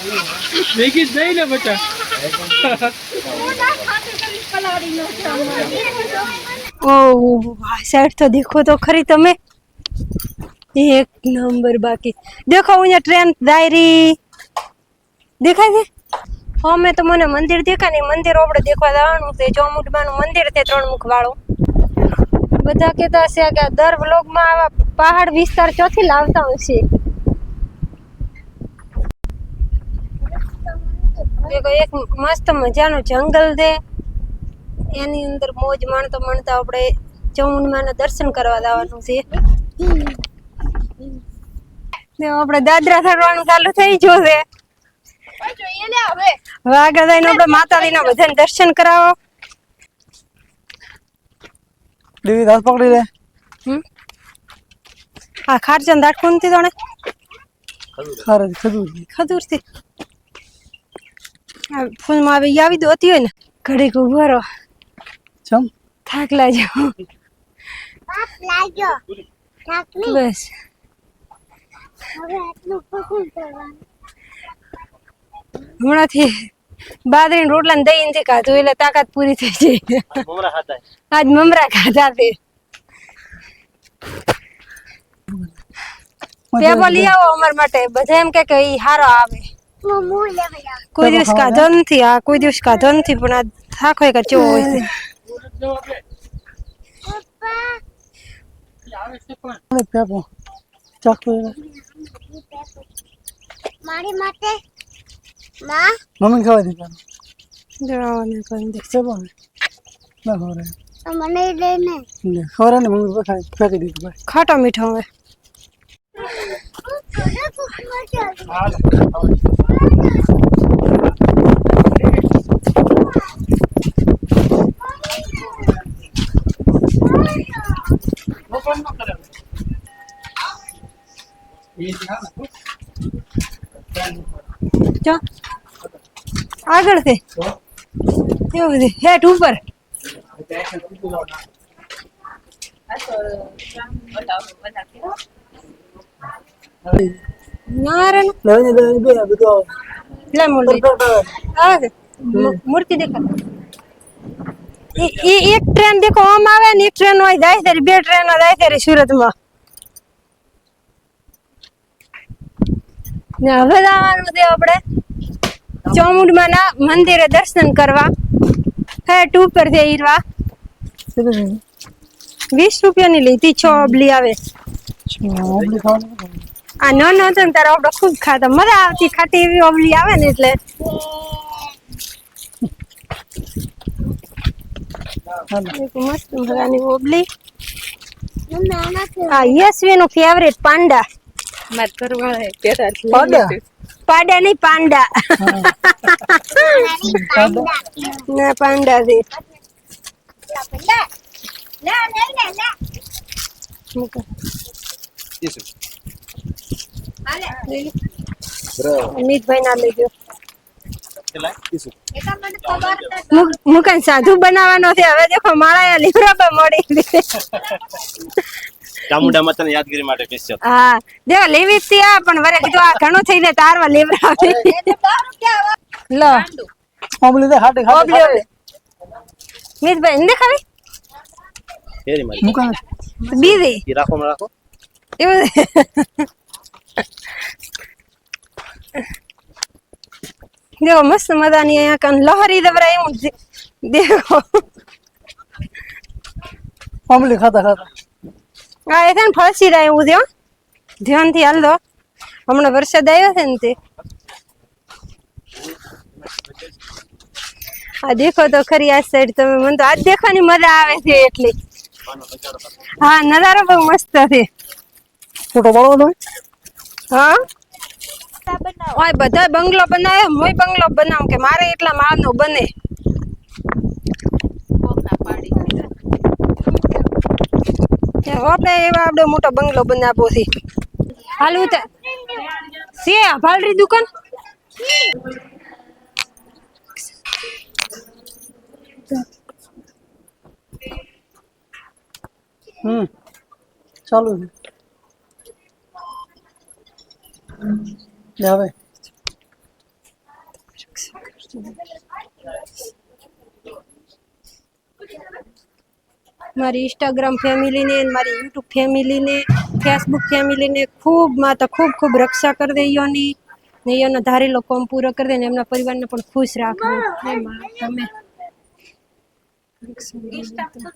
ભેગી જ નહીં ને બટા. ઓહ साइड तो देखो तो खरी तमे एक नंबर बाकी देखो અહીંયા ટ્રેન દાયરી દેખાય છે અમે તો મને મંદિર દેખાય ને મંદિર આપણે દેખવા જવાનું છે ચોમુંડમાનું મંદિર છે ત્રણમુખ વાળું બધા કહેતા છે કે દર વ્લોગમાં આવા પહાડ વિસ્તાર ચોથી લાવતા હશે देखो एक मस्त મજાનું જંગલ છે એની અંદર મોજ માણતો માણતા આપણે ચોમુંડમાના દર્શન કરવા જવાનું છે ને આપણે દાદરા ચડવાનું ચાલુ થઈ ગયું છે હવે આગળ જઈને આપણે માતાજીના બધાને દર્શન કરાવો દેવી દાસ પકડી લે આ ખારચંદ આટકું નથી તોણે ખજૂર થી ફૂલમાં આવી દો હતી હોય ને ઘડીક ઉભો રહો ચમ થાક લાગ્યો બસ હમણાંથી બાજરી રોટલા ને દહીં થી ખાધું એટલે તાકાત પૂરી થઈ જાય આજ મમરા ખાધા તે પેપર લઈ આવો અમાર માટે બધા એમ કે ઈ હારો આવે કોઈ દિવસ ખાધો નથી આ કોઈ દિવસ ખાધો નથી પણ આ થાક હોય કે ચેવો હોય છે મારી માટે માં મમ્મી ખાવા દીધા જવાને કરી દે છે બોલ ના ખબર મને લેને ખબર ને મમ્મી પખાઈ ફેંકી દીધું ભાઈ ખાટો મીઠો હવે જો આગળ છે કેવું છે હેઠ ઉપર નારણ લે મુરલી આવે મૂર્તિ દેખા એક ટ્રેન દેખો આમ આવે ને એક ટ્રેન હોય જાય ત્યારે બે ટ્રેન જાય ત્યારે સુરતમાં ને હવે જવાનું છે આપણે ચોમુંડમાના મંદિરે દર્શન કરવા હેઠ ઉપર છે હીરવા 20 રૂપિયાની લીધી 6 ઓબલી આવે આ નાનો હતો ને તારે આપણે ખૂબ ખાતા મજા આવતી ખાટી એવી ઓબલી આવે ને એટલે મસ્ત મજાની ઓબલી આ યશવી નું ફેવરેટ પાંડા પાડા નહીં પાંડા ના પાંડા છે અમિતભાઈ ના લઈ ગયો મુકન સાધુ બનાવવાનો છે હવે દેખો માળા લીમડા પર મળી ચામુંડા માતાની યાદગીરી માટે સ્પેશિયલ હા દેખો લેવી જ આ પણ વરે કીધું આ ઘણું થઈ જાય તારવા લેવરા લો ઓબલી દે હાટે ઓબલી મિતભાઈ ને દેખાવી ફેરી મારી મુકા બીજી ઈ રાખો માં રાખો એવું देखो मस्त मजानी है यहाँ का लहरी दबराई हूँ देखो ઓબલી ખાતા ખાતા આ એ ને ફસી રહ્યા હું ધ્યાન ધ્યાનથી હાલ દો હમણાં વરસાદ આવ્યો છે ને તે આ દેખો તો ખરી આ સાઈડ તમે મને તો આજ દેખવાની મજા આવે છે એટલી હા નજારો બહુ મસ્ત છે ફોટો પાડવાનો હા ઓય બધા બંગલો બનાવ્યો મોય બંગલો બનાવ કે મારે એટલા માળનો બને આપણે એવા આપડે મોટો બંગલો બનાવો છે હાલું તે સે ભાલરી દુકાન ચાલુ છે હવે રક્ષા કરજો. મારી ઇન્સ્ટાગ્રામ ફેમિલીને મારી યુટ્યુબ ફેમિલીને ફેસબુક ફેમિલીને ખૂબ માતા ખૂબ ખૂબ રક્ષા કરી દે ઈયોની ને ઈયોનો ધારેલો કોમ પૂરો કરી દે ને એમના પરિવારને પણ ખુશ રાખજો. હે માં તમે રક્ષા કરજો.